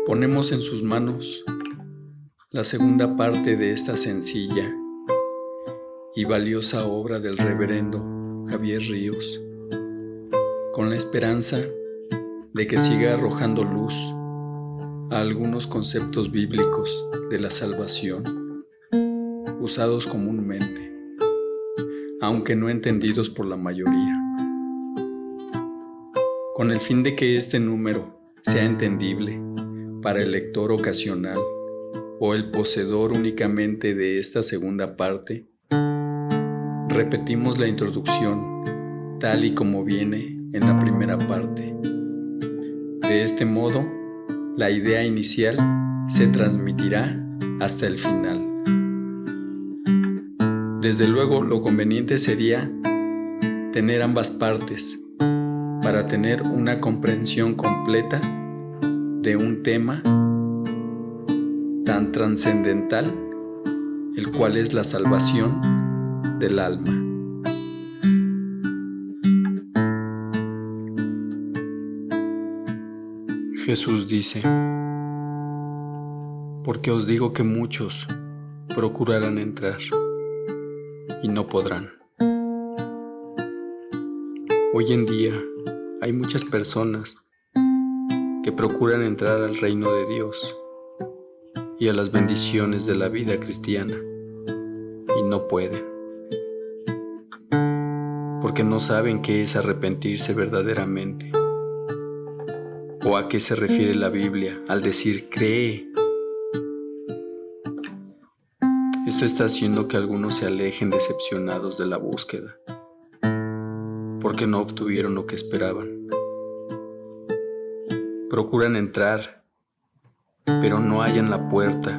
Ponemos en sus manos la segunda parte de esta sencilla y valiosa obra del reverendo Javier Ríos, con la esperanza de que siga arrojando luz a algunos conceptos bíblicos de la salvación, usados comúnmente, aunque no entendidos por la mayoría, con el fin de que este número sea entendible para el lector ocasional o el poseedor únicamente de esta segunda parte. Repetimos la introducción tal y como viene en la primera parte. De este modo, la idea inicial se transmitirá hasta el final. Desde luego, lo conveniente sería tener ambas partes para tener una comprensión completa de un tema tan trascendental, el cual es la salvación del alma. Jesús dice: porque os digo que muchos procurarán entrar y no podrán. Hoy en día hay muchas personas que procuran entrar al reino de Dios y a las bendiciones de la vida cristiana y no pueden, porque no saben qué es arrepentirse verdaderamente o a qué se refiere la Biblia al decir cree. Esto está haciendo que algunos se alejen decepcionados de la búsqueda porque no obtuvieron lo que esperaban. Procuran entrar, pero no hallan la puerta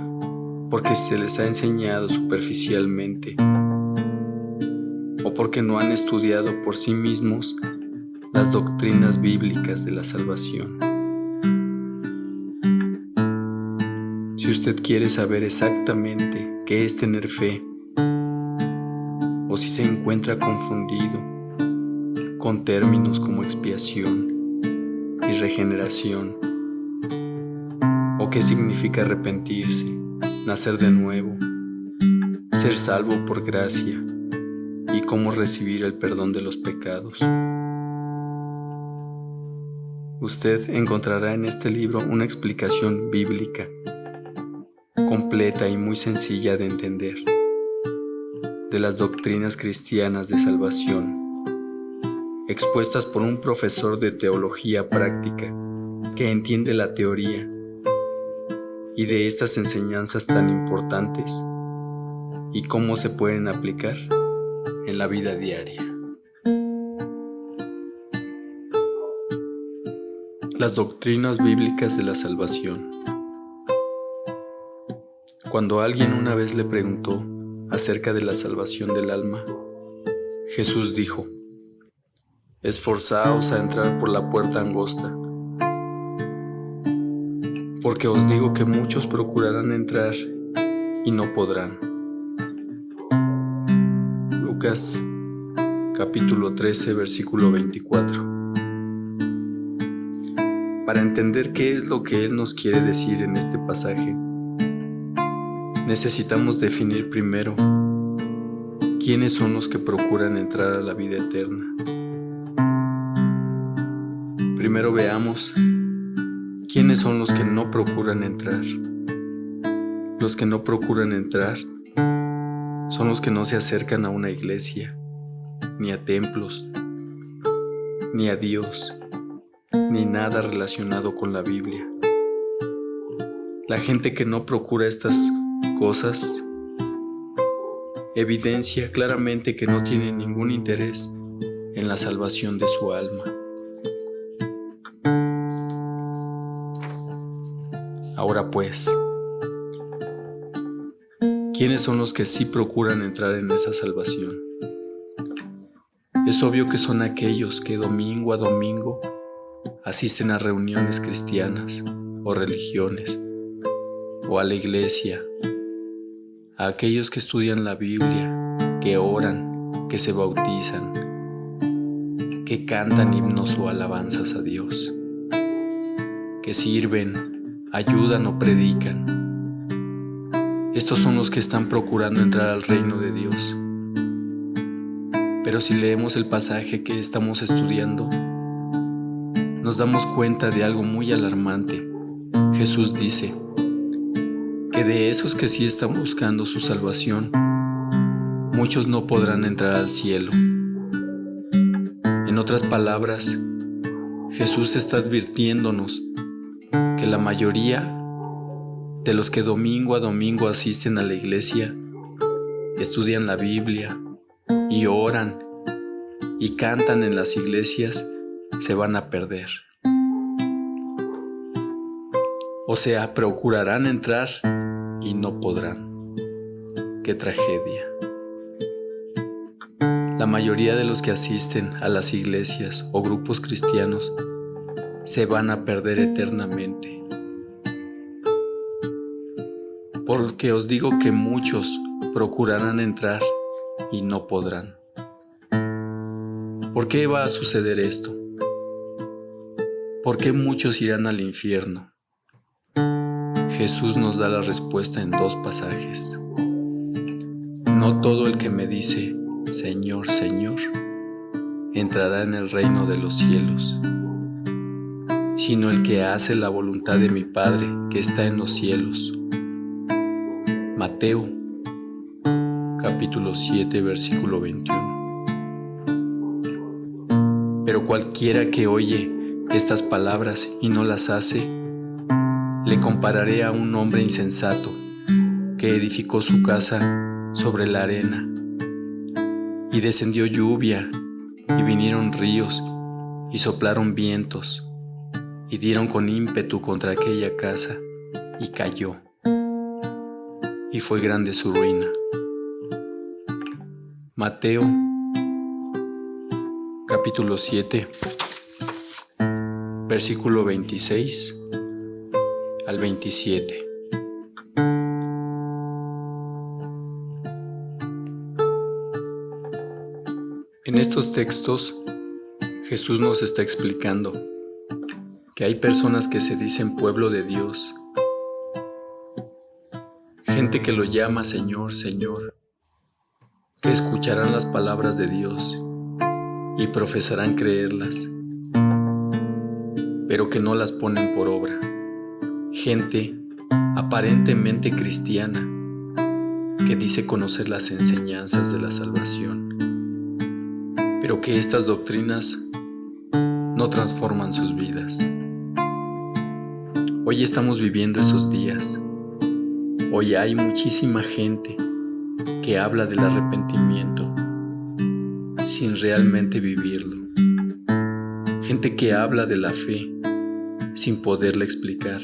porque se les ha enseñado superficialmente o porque no han estudiado por sí mismos las doctrinas bíblicas de la salvación. Si usted quiere saber exactamente qué es tener fe, o si se encuentra confundido con términos como expiación y regeneración, o qué significa arrepentirse, nacer de nuevo, ser salvo por gracia y cómo recibir el perdón de los pecados, usted encontrará en este libro una explicación bíblica completa y muy sencilla de entender de las doctrinas cristianas de salvación, expuestas por un profesor de teología práctica que entiende la teoría y de estas enseñanzas tan importantes y cómo se pueden aplicar en la vida diaria. Las doctrinas bíblicas de la salvación. Cuando alguien una vez le preguntó acerca de la salvación del alma, Jesús dijo: esforzaos a entrar por la puerta angosta, porque os digo que muchos procurarán entrar y no podrán. Lucas capítulo 13, versículo 24. Para entender qué es lo que Él nos quiere decir en este pasaje, necesitamos definir primero quiénes son los que procuran entrar a la vida eterna. Primero veamos quiénes son los que no procuran entrar. Los que no procuran entrar son los que no se acercan a una iglesia, ni a templos, ni a Dios, ni nada relacionado con la Biblia. La gente que no procura estas cosas evidencia claramente que no tiene ningún interés en la salvación de su alma. Ahora pues, ¿quiénes son los que sí procuran entrar en esa salvación? Es obvio que son aquellos que domingo a domingo asisten a reuniones cristianas o religiones, o a la iglesia, a aquellos que estudian la Biblia, que oran, que se bautizan, que cantan himnos o alabanzas a Dios, que sirven, ayudan o predican. Estos son los que están procurando entrar al reino de Dios. Pero si leemos el pasaje que estamos estudiando, nos damos cuenta de algo muy alarmante. Jesús dice que de esos que sí están buscando su salvación, muchos no podrán entrar al cielo. En otras palabras, Jesús está advirtiéndonos que la mayoría de los que domingo a domingo asisten a la iglesia, estudian la Biblia y oran y cantan en las iglesias, se van a perder. O sea, procurarán entrar y no podrán. ¡Qué tragedia! La mayoría de los que asisten a las iglesias o grupos cristianos se van a perder eternamente. Porque os digo que muchos procurarán entrar y no podrán. ¿Por qué va a suceder esto? ¿Por qué muchos irán al infierno? Jesús nos da la respuesta en 2 pasajes. No todo el que me dice, Señor, Señor, entrará en el reino de los cielos, sino el que hace la voluntad de mi Padre que está en los cielos. Mateo, capítulo 7, versículo 21. Pero cualquiera que oye estas palabras y no las hace, le compararé a un hombre insensato que edificó su casa sobre la arena. Y descendió lluvia, y vinieron ríos, y soplaron vientos, y dieron con ímpetu contra aquella casa, y cayó. Y fue grande su ruina. Mateo, capítulo 7, versículo 26 al 27. En estos textos, Jesús nos está explicando que hay personas que se dicen pueblo de Dios, gente que lo llama Señor, Señor, que escucharán las palabras de Dios y profesarán creerlas, pero que no las ponen por obra. Gente aparentemente cristiana que dice conocer las enseñanzas de la salvación, pero que estas doctrinas no transforman sus vidas. Hoy estamos viviendo esos días. Hoy hay muchísima gente que habla del arrepentimiento sin realmente vivirlo. Gente que habla de la fe sin poderla explicar,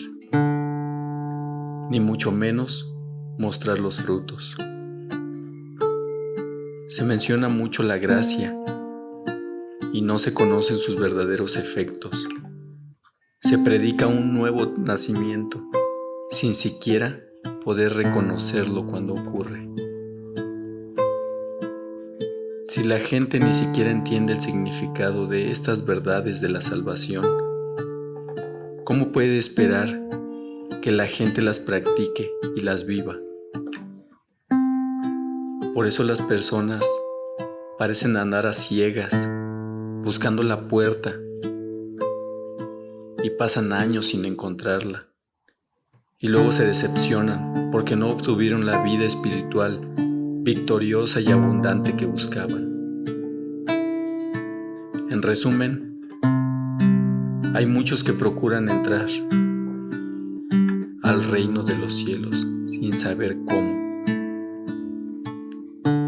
ni mucho menos mostrar los frutos. Se menciona mucho la gracia y no se conocen sus verdaderos efectos. Se predica un nuevo nacimiento sin siquiera poder reconocerlo cuando ocurre. Si la gente ni siquiera entiende el significado de estas verdades de la salvación, ¿cómo puede esperar que la gente las practique y las viva? Por eso las personas parecen andar a ciegas, buscando la puerta, y pasan años sin encontrarla, y luego se decepcionan porque no obtuvieron la vida espiritual victoriosa y abundante que buscaban. En resumen, hay muchos que procuran entrar al reino de los cielos sin saber cómo.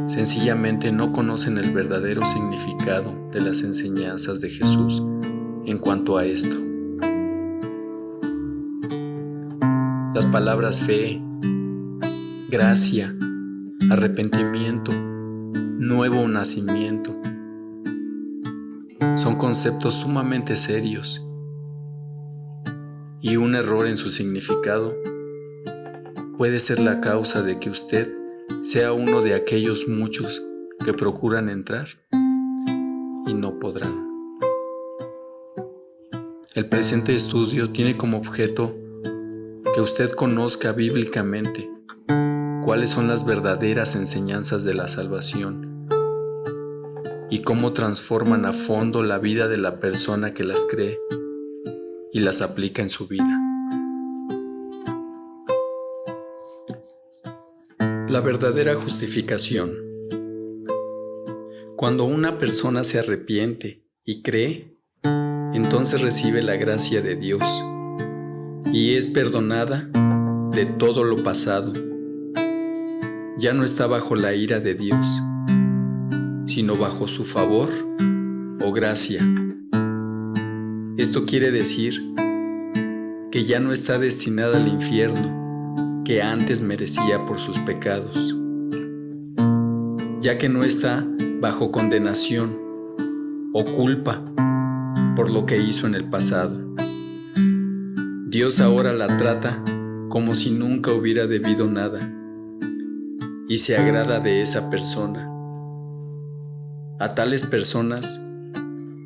Sencillamente no conocen el verdadero significado de las enseñanzas de Jesús en cuanto a esto. Las palabras fe, gracia, arrepentimiento, nuevo nacimiento son conceptos sumamente serios, y un error en su significado puede ser la causa de que usted sea uno de aquellos muchos que procuran entrar y no podrán. El presente estudio tiene como objeto que usted conozca bíblicamente cuáles son las verdaderas enseñanzas de la salvación y cómo transforman a fondo la vida de la persona que las cree y las aplica en su vida. La verdadera justificación. Cuando una persona se arrepiente y cree, entonces recibe la gracia de Dios y es perdonada de todo lo pasado. Ya no está bajo la ira de Dios, sino bajo su favor o gracia. Esto quiere decir que ya no está destinada al infierno que antes merecía por sus pecados, ya que no está bajo condenación o culpa por lo que hizo en el pasado. Dios ahora la trata como si nunca hubiera debido nada y se agrada de esa persona. A tales personas,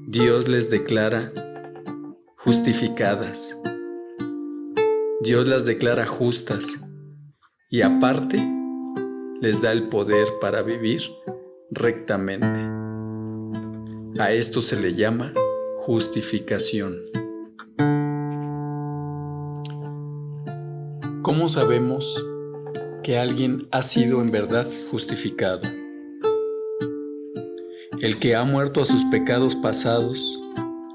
Dios les declara justificadas. Dios las declara justas y aparte les da el poder para vivir rectamente. A esto se le llama justificación. ¿Cómo sabemos que alguien ha sido en verdad justificado? El que ha muerto a sus pecados pasados,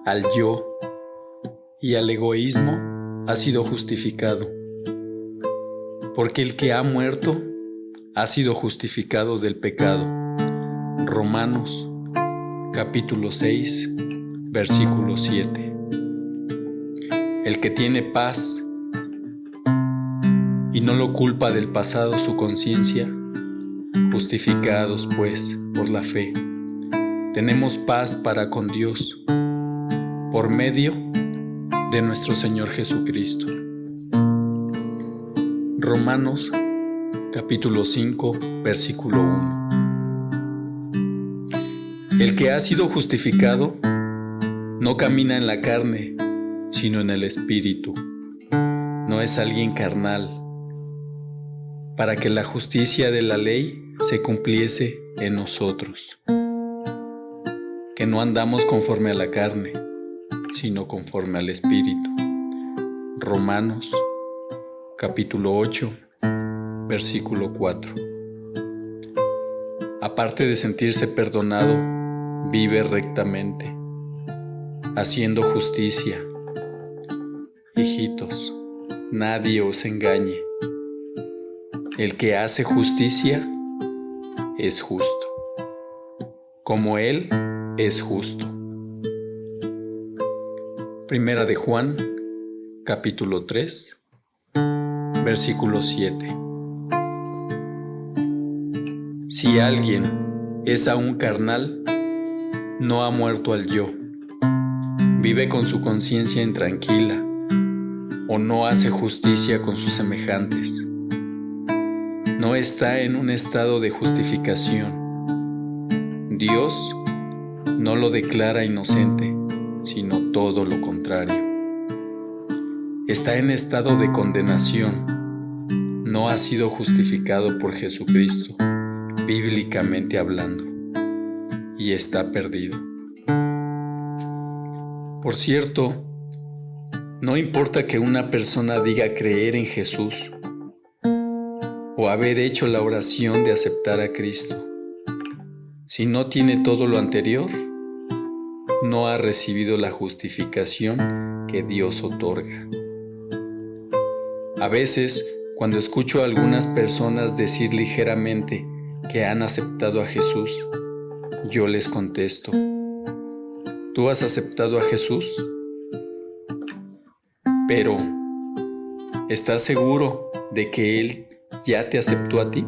al yo y al egoísmo, ha sido justificado. Porque el que ha muerto ha sido justificado del pecado. Romanos capítulo 6, versículo 7. El que tiene paz y no lo culpa del pasado su conciencia, justificados pues por la fe, tenemos paz para con Dios por medio de nuestro Señor Jesucristo. Romanos capítulo 5, versículo 1. El que ha sido justificado no camina en la carne, sino en el Espíritu. No es alguien carnal, para que la justicia de la ley se cumpliese en nosotros, que no andamos conforme a la carne, sino conforme al Espíritu. Romanos capítulo 8, versículo 4. Aparte de sentirse perdonado, vive rectamente, haciendo justicia. Hijitos, nadie os engañe. El que hace justicia es justo, como Él es justo. Primera de Juan, capítulo 3, versículo 7. Si alguien es aún carnal, no ha muerto al yo, vive con su conciencia intranquila, o no hace justicia con sus semejantes. No está en un estado de justificación. Dios no lo declara inocente, sino todo lo contrario. Está en estado de condenación. No ha sido justificado por Jesucristo, bíblicamente hablando, y está perdido. Por cierto, no importa que una persona diga creer en Jesús o haber hecho la oración de aceptar a Cristo. Si no tiene todo lo anterior, no ha recibido la justificación que Dios otorga. A veces, cuando escucho a algunas personas decir ligeramente que han aceptado a Jesús, yo les contesto: ¿tú has aceptado a Jesús? Pero, ¿estás seguro de que Él ya te aceptó a ti?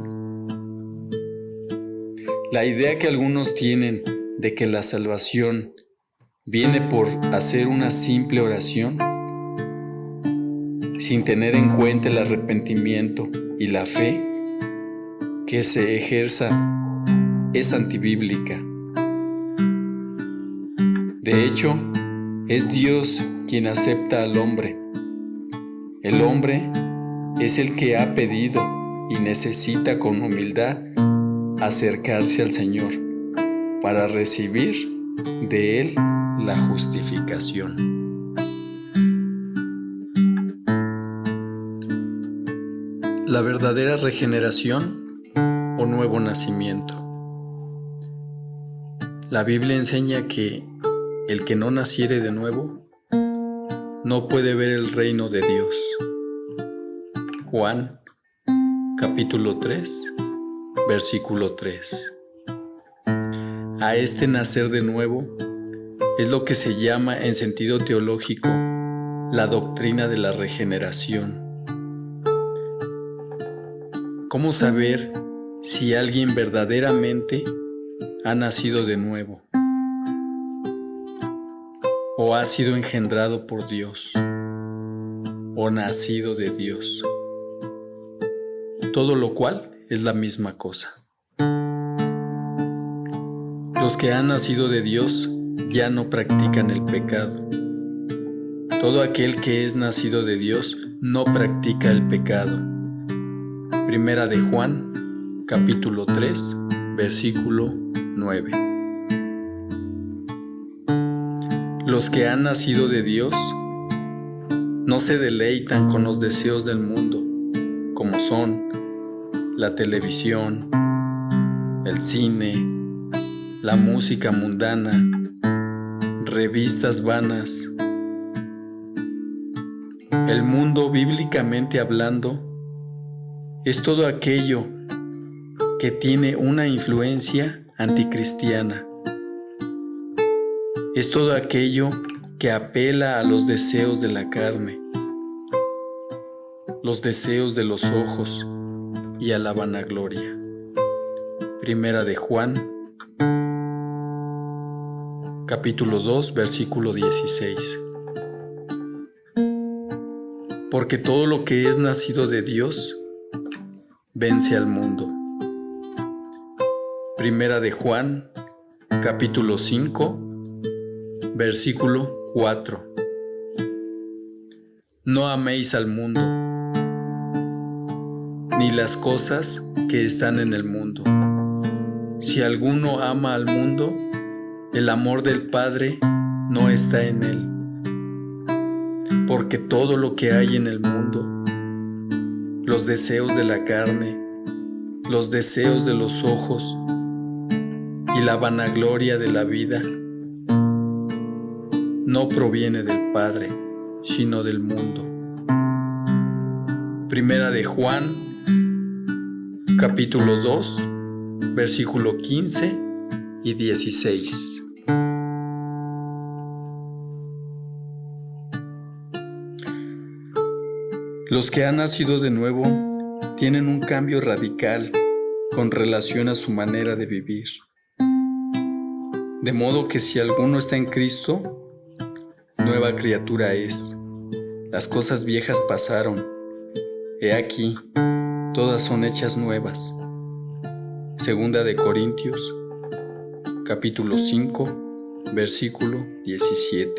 La idea que algunos tienen de que la salvación viene por hacer una simple oración, sin tener en cuenta el arrepentimiento y la fe que se ejerza, es antibíblica. De hecho, es Dios quien acepta al hombre. El hombre es el que ha pedido y necesita con humildad acercarse al Señor para recibir de Él la justificación. La verdadera regeneración o nuevo nacimiento. La Biblia enseña que el que no naciere de nuevo no puede ver el reino de Dios. Juan, capítulo 3, versículo 3. A este nacer de nuevo es lo que se llama en sentido teológico la doctrina de la regeneración. ¿Cómo saber si alguien verdaderamente ha nacido de nuevo o ha sido engendrado por Dios o nacido de Dios? Todo lo cual es la misma cosa. Los que han nacido de Dios ya no practican el pecado. Todo aquel que es nacido de Dios no practica el pecado. Primera de Juan, capítulo 3, versículo 9. Los que han nacido de Dios no se deleitan con los deseos del mundo, como son la televisión, el cine, la música mundana, revistas vanas. El mundo, bíblicamente hablando, es todo aquello que tiene una influencia anticristiana. Es todo aquello que apela a los deseos de la carne, los deseos de los ojos y a la vanagloria. Primera de Juan, capítulo 2, versículo 16. Porque todo lo que es nacido de Dios vence al mundo. Primera de Juan, capítulo 5, versículo 4. No améis al mundo, ni las cosas que están en el mundo. Si alguno ama al mundo, el amor del Padre no está en él. Porque todo lo que hay en el mundo, los deseos de la carne, los deseos de los ojos y la vanagloria de la vida, no proviene del Padre, sino del mundo. Primera de Juan, capítulo 2, versículo 15 y 16. Los que han nacido de nuevo tienen un cambio radical con relación a su manera de vivir. De modo que si alguno está en Cristo, nueva criatura es. Las cosas viejas pasaron. He aquí, todas son hechas nuevas. Segunda de Corintios, capítulo 5, versículo 17.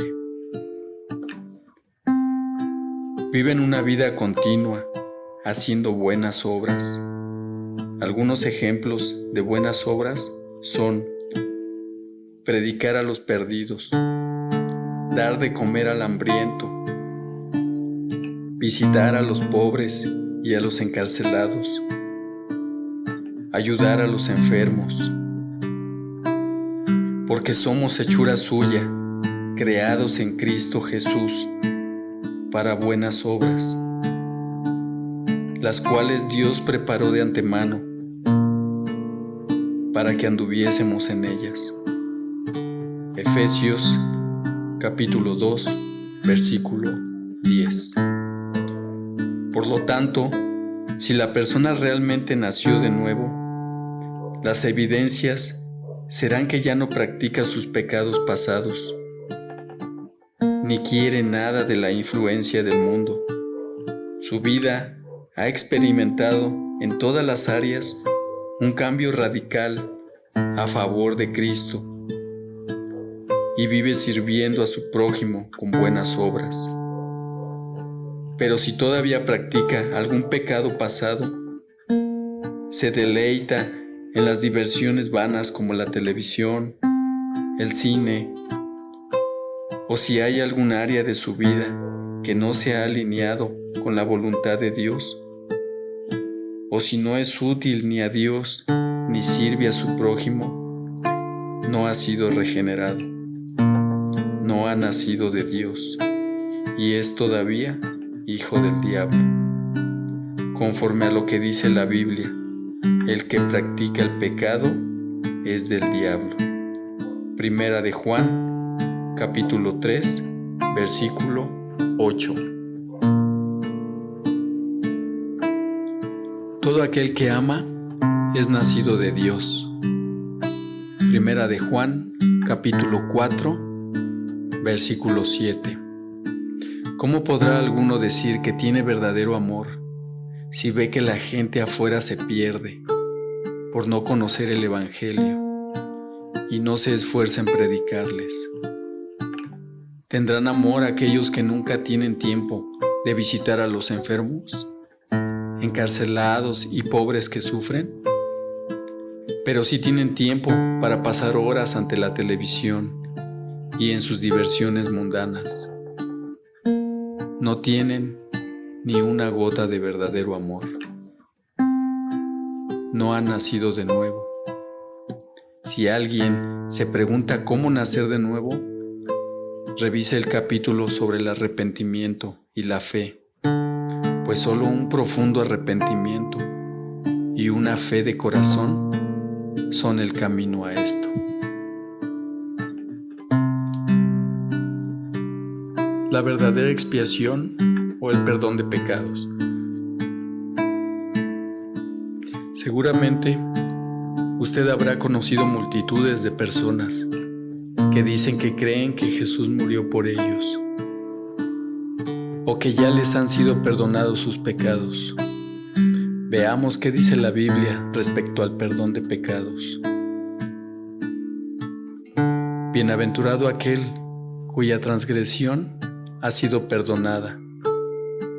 Viven una vida continua, haciendo buenas obras. Algunos ejemplos de buenas obras son predicar a los perdidos, dar de comer al hambriento, visitar a los pobres y a los encarcelados, ayudar a los enfermos, porque somos hechura suya, creados en Cristo Jesús, para buenas obras, las cuales Dios preparó de antemano para que anduviésemos en ellas. Efesios capítulo 2, versículo 10. Por lo tanto, si la persona realmente nació de nuevo, las evidencias serán que ya no practica sus pecados pasados, ni quiere nada de la influencia del mundo. Su vida ha experimentado en todas las áreas un cambio radical a favor de Cristo y vive sirviendo a su prójimo con buenas obras. Pero si todavía practica algún pecado pasado, se deleita en las diversiones vanas como la televisión, el cine, o si hay algún área de su vida que no se ha alineado con la voluntad de Dios, o si no es útil ni a Dios ni sirve a su prójimo, no ha sido regenerado, no ha nacido de Dios y es todavía hijo del diablo. Conforme a lo que dice la Biblia, el que practica el pecado es del diablo. Primera de Juan, capítulo 3, versículo 8. Todo aquel que ama es nacido de Dios. Primera de Juan, capítulo 4, versículo 7. ¿Cómo podrá alguno decir que tiene verdadero amor si ve que la gente afuera se pierde por no conocer el Evangelio y no se esfuerza en predicarles? ¿Tendrán amor aquellos que nunca tienen tiempo de visitar a los enfermos, encarcelados y pobres que sufren? Pero sí tienen tiempo para pasar horas ante la televisión y en sus diversiones mundanas. No tienen ni una gota de verdadero amor. No han nacido de nuevo. Si alguien se pregunta cómo nacer de nuevo, revise el capítulo sobre el arrepentimiento y la fe, pues solo un profundo arrepentimiento y una fe de corazón son el camino a esto. La verdadera expiación o el perdón de pecados. Seguramente usted habrá conocido multitudes de personas que dicen que creen que Jesús murió por ellos o que ya les han sido perdonados sus pecados. Veamos qué dice la Biblia respecto al perdón de pecados. Bienaventurado aquel cuya transgresión ha sido perdonada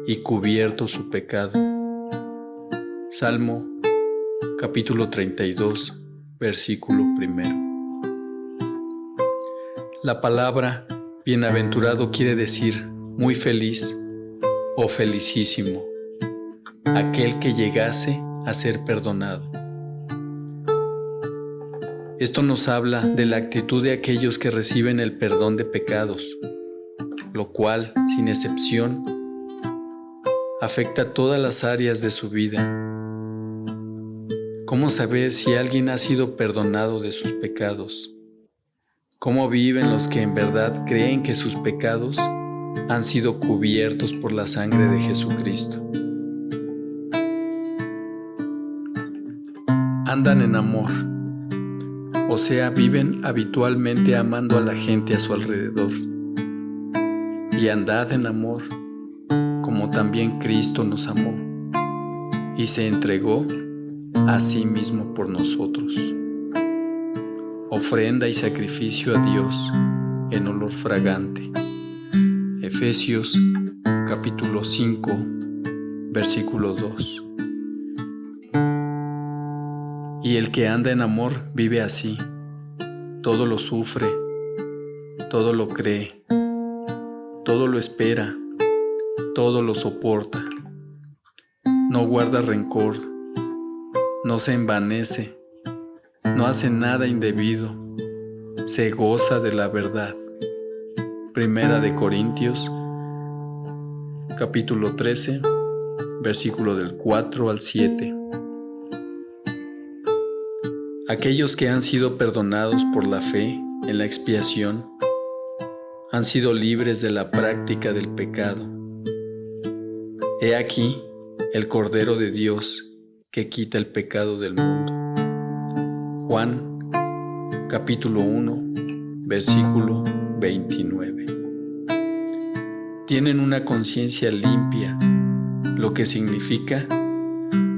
y cubierto su pecado. Salmo capítulo 32, versículo 1. La palabra bienaventurado quiere decir muy feliz o felicísimo, aquel que llegase a ser perdonado. Esto nos habla de la actitud de aquellos que reciben el perdón de pecados, lo cual, sin excepción, afecta todas las áreas de su vida. ¿Cómo saber si alguien ha sido perdonado de sus pecados? ¿Cómo viven los que en verdad creen que sus pecados han sido cubiertos por la sangre de Jesucristo? Andan en amor, o sea, viven habitualmente amando a la gente a su alrededor. Y andad en amor, como también Cristo nos amó, y se entregó a sí mismo por nosotros. Ofrenda y sacrificio a Dios en olor fragante. Efesios capítulo 5, versículo 2. Y el que anda en amor vive así, todo lo sufre, todo lo cree, todo lo espera, todo lo soporta, no guarda rencor, no se envanece, no hace nada indebido, se goza de la verdad. Primera de Corintios, capítulo 13, versículo del 4 al 7. Aquellos que han sido perdonados por la fe en la expiación han sido libres de la práctica del pecado. He aquí el Cordero de Dios que quita el pecado del mundo. Juan, capítulo 1, versículo 29. Tienen una conciencia limpia, lo que significa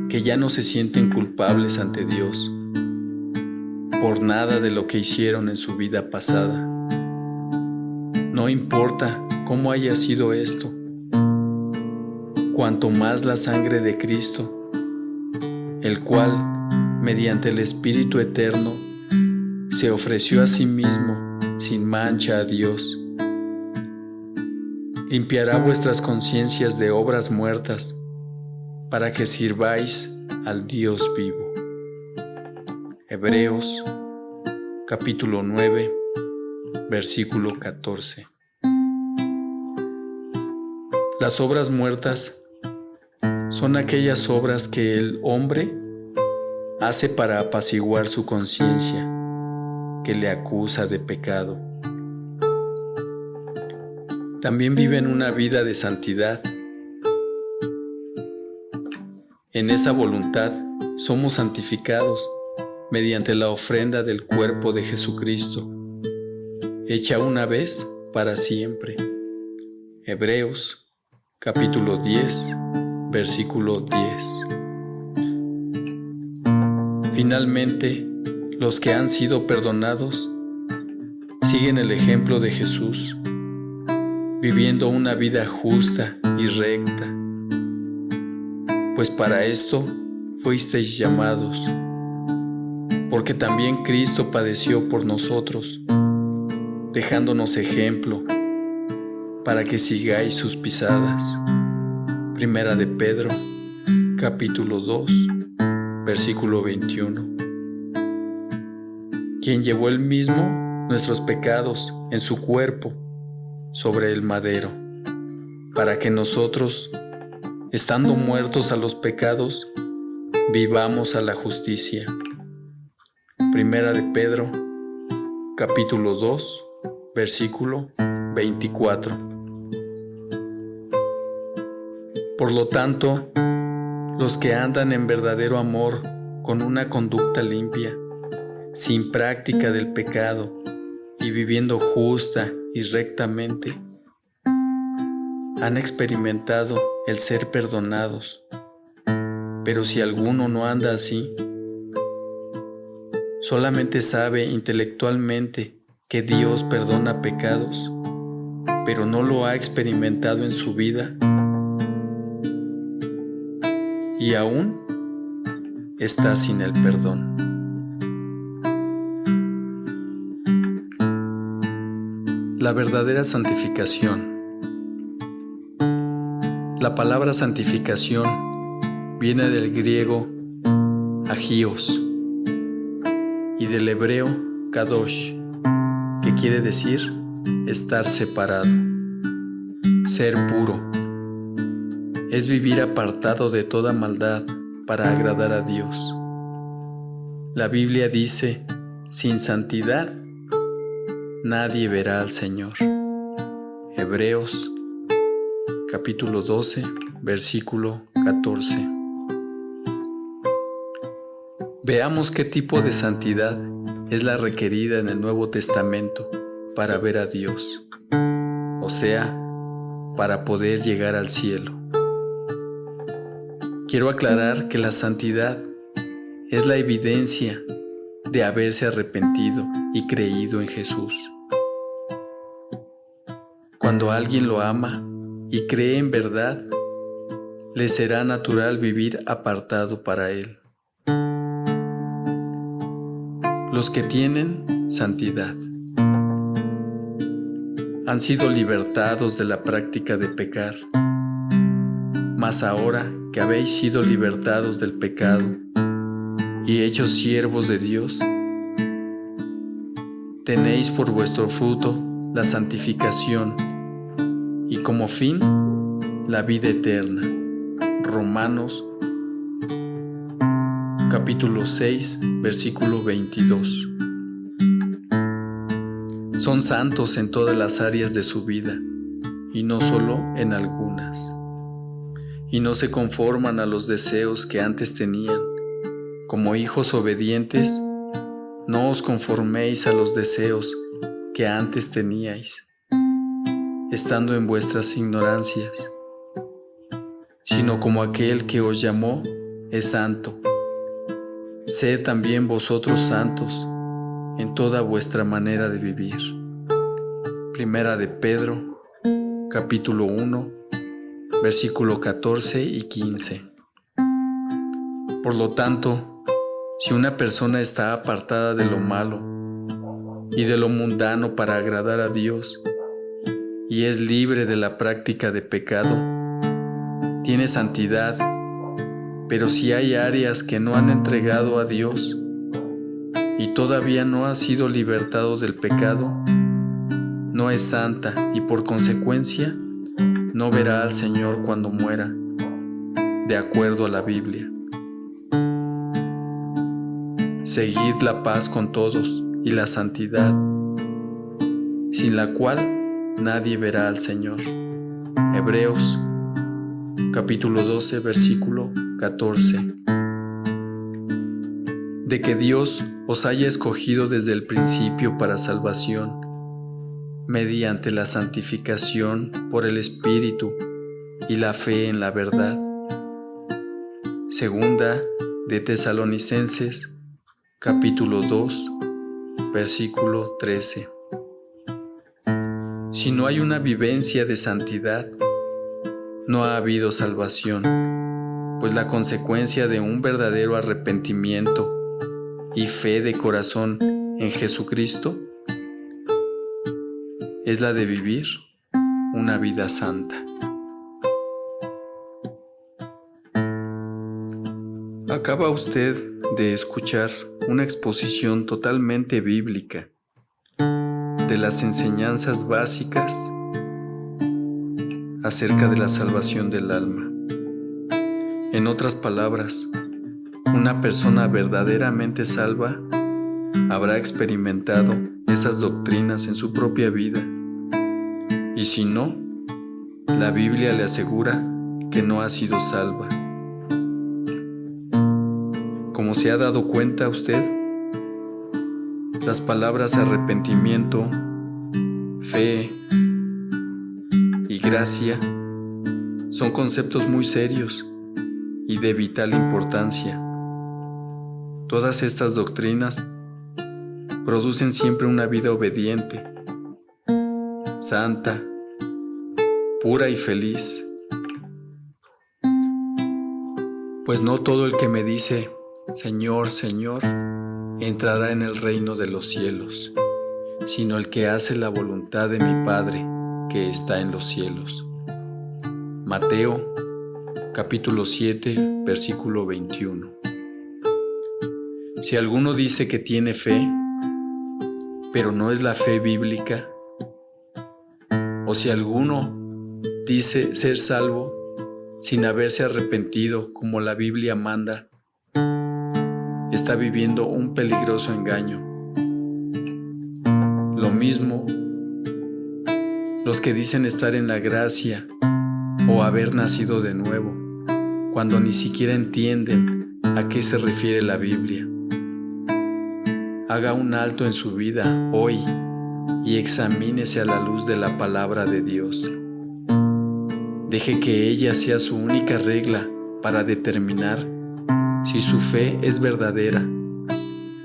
que ya no se sienten culpables ante Dios por nada de lo que hicieron en su vida pasada. No importa cómo haya sido esto, cuanto más la sangre de Cristo, el cual, mediante el Espíritu Eterno, se ofreció a sí mismo sin mancha a Dios. Limpiará vuestras conciencias de obras muertas, para que sirváis al Dios vivo. Hebreos, capítulo 9, versículo 14. Las obras muertas son aquellas obras que el hombre hace para apaciguar su conciencia, que le acusa de pecado. También viven una vida de santidad. En esa voluntad somos santificados mediante la ofrenda del cuerpo de Jesucristo, hecha una vez para siempre. Hebreos, capítulo 10, versículo 10. Finalmente, los que han sido perdonados siguen el ejemplo de Jesús, viviendo una vida justa y recta, pues para esto fuisteis llamados, porque también Cristo padeció por nosotros, dejándonos ejemplo para que sigáis sus pisadas. Primera de Pedro, capítulo 2, versículo 21. Quien llevó él mismo nuestros pecados en su cuerpo sobre el madero, para que nosotros, estando muertos a los pecados, vivamos a la justicia. Primera de Pedro, capítulo 2, versículo 24. Por lo tanto, los que andan en verdadero amor, con una conducta limpia, sin práctica del pecado y viviendo justa y rectamente, han experimentado el ser perdonados. Pero si alguno no anda así, solamente sabe intelectualmente que Dios perdona pecados, pero no lo ha experimentado en su vida, y aún está sin el perdón. La verdadera santificación. La palabra santificación viene del griego agios y del hebreo kadosh, que quiere decir estar separado, ser puro. Es vivir apartado de toda maldad para agradar a Dios. La Biblia dice: sin santidad nadie verá al Señor. Hebreos, capítulo 12, versículo 14. Veamos qué tipo de santidad es la requerida en el Nuevo Testamento para ver a Dios, o sea, para poder llegar al cielo. Quiero aclarar que la santidad es la evidencia de haberse arrepentido y creído en Jesús. Cuando alguien lo ama y cree en verdad, le será natural vivir apartado para Él. Los que tienen santidad han sido libertados de la práctica de pecar, mas ahora que habéis sido libertados del pecado y hechos siervos de Dios, tenéis por vuestro fruto la santificación y como fin la vida eterna. Romanos capítulo 6, versículo 22. Son santos en todas las áreas de su vida y no solo en algunas. Y no se conforman a los deseos que antes tenían. Como hijos obedientes, no os conforméis a los deseos que antes teníais, estando en vuestras ignorancias, sino como aquel que os llamó es santo. Sed también vosotros santos en toda vuestra manera de vivir. Primera de Pedro, capítulo 1, versículo 14 y 15. Por lo tanto, si una persona está apartada de lo malo y de lo mundano para agradar a Dios, y es libre de la práctica de pecado, tiene santidad, pero si hay áreas que no han entregado a Dios y todavía no ha sido libertado del pecado, no es santa y por consecuencia no verá al Señor cuando muera, de acuerdo a la Biblia. Seguid la paz con todos y la santidad, sin la cual nadie verá al Señor. Hebreos capítulo 12, versículo 14. De que Dios os haya escogido desde el principio para salvación, mediante la santificación por el Espíritu y la fe en la verdad. Segunda de Tesalonicenses, capítulo 2, versículo 13. Si no hay una vivencia de santidad, no ha habido salvación, pues la consecuencia de un verdadero arrepentimiento y fe de corazón en Jesucristo es la de vivir una vida santa. Acaba usted de escuchar una exposición totalmente bíblica de las enseñanzas básicas acerca de la salvación del alma. En otras palabras, una persona verdaderamente salva habrá experimentado esas doctrinas en su propia vida, y si no, la Biblia le asegura que no ha sido salva. Como se ha dado cuenta usted, las palabras arrepentimiento, fe y gracia son conceptos muy serios y de vital importancia. Todas estas doctrinas producen siempre una vida obediente, santa, pura y feliz. Pues no todo el que me dice, Señor, Señor, entrará en el reino de los cielos, sino el que hace la voluntad de mi Padre que está en los cielos. Mateo, capítulo 7, versículo 21. Si alguno dice que tiene fe, pero no es la fe bíblica, o si alguno dice ser salvo sin haberse arrepentido como la Biblia manda, está viviendo un peligroso engaño. Lo mismo los que dicen estar en la gracia o haber nacido de nuevo, cuando ni siquiera entienden a qué se refiere la Biblia. Haga un alto en su vida hoy y examínese a la luz de la palabra de Dios. Deje que ella sea su única regla para determinar si su fe es verdadera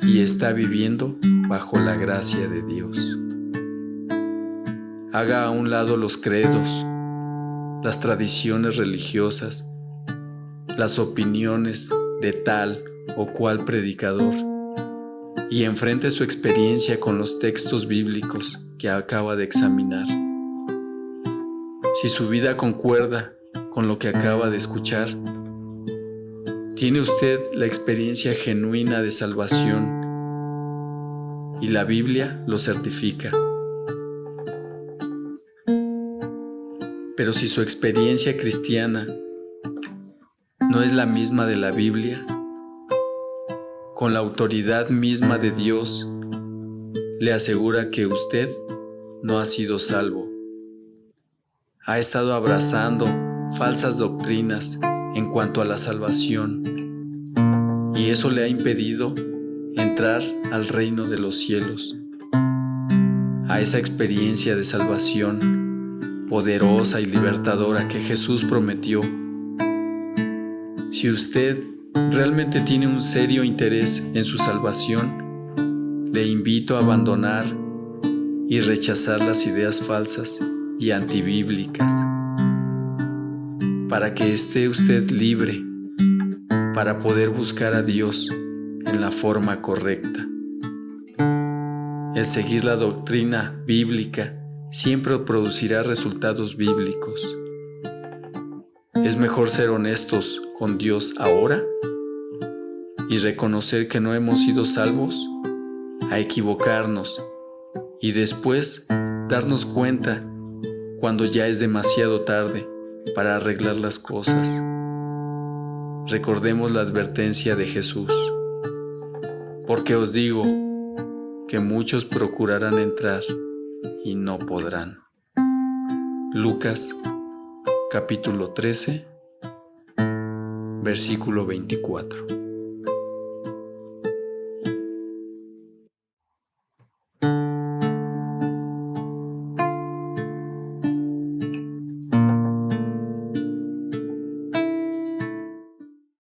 y está viviendo bajo la gracia de Dios. Haga a un lado los credos, las tradiciones religiosas, las opiniones de tal o cual predicador y enfrente su experiencia con los textos bíblicos que acaba de examinar. Si su vida concuerda con lo que acaba de escuchar, tiene usted la experiencia genuina de salvación y la Biblia lo certifica. Pero si su experiencia cristiana no es la misma de la Biblia, con la autoridad misma de Dios, le asegura que usted no ha sido salvo. Ha estado abrazando falsas doctrinas en cuanto a la salvación, y eso le ha impedido entrar al reino de los cielos, a esa experiencia de salvación poderosa y libertadora que Jesús prometió. Si usted realmente tiene un serio interés en su salvación, le invito a abandonar y rechazar las ideas falsas y antibíblicas. para que esté usted libre para poder buscar a Dios en la forma correcta. El seguir la doctrina bíblica siempre producirá resultados bíblicos. Es mejor ser honestos con Dios ahora y reconocer que no hemos sido salvos, a equivocarnos y después darnos cuenta cuando ya es demasiado tarde para arreglar las cosas. Recordemos la advertencia de Jesús, porque os digo que muchos procurarán entrar y no podrán. Lucas capítulo 13, versículo 24.